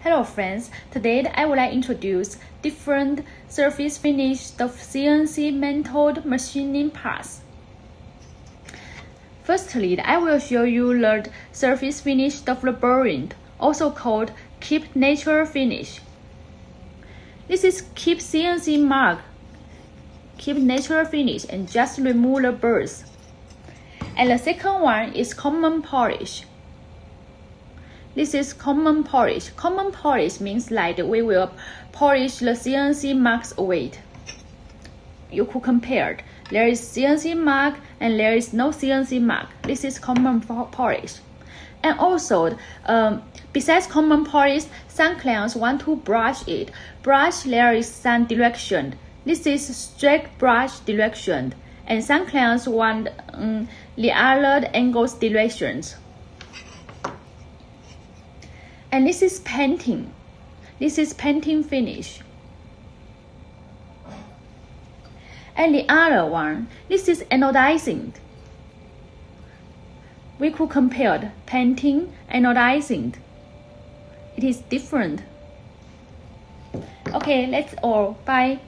Hello friends, today I would like to introduce different surface finish of CNC metal machining parts. Firstly, I will show you the surface finish of the bearing, also called keep natural finish. This is keep CNC mark, keep natural finish, and just remove the burrs. And the second one is common polish. This is common polish. Common polish means like we will polish the CNC marks away. You could compare. There is CNC mark and there is no CNC mark. This is common polish. And also, besides common polish, some clients want to brush it. Brush, there is some direction. This is straight brush direction. And some clients want the other angles directions. And this is painting. This is painting finish. And the other one, this is anodizing. We could compare painting, anodizing. It is different. Okay, that's all. Bye.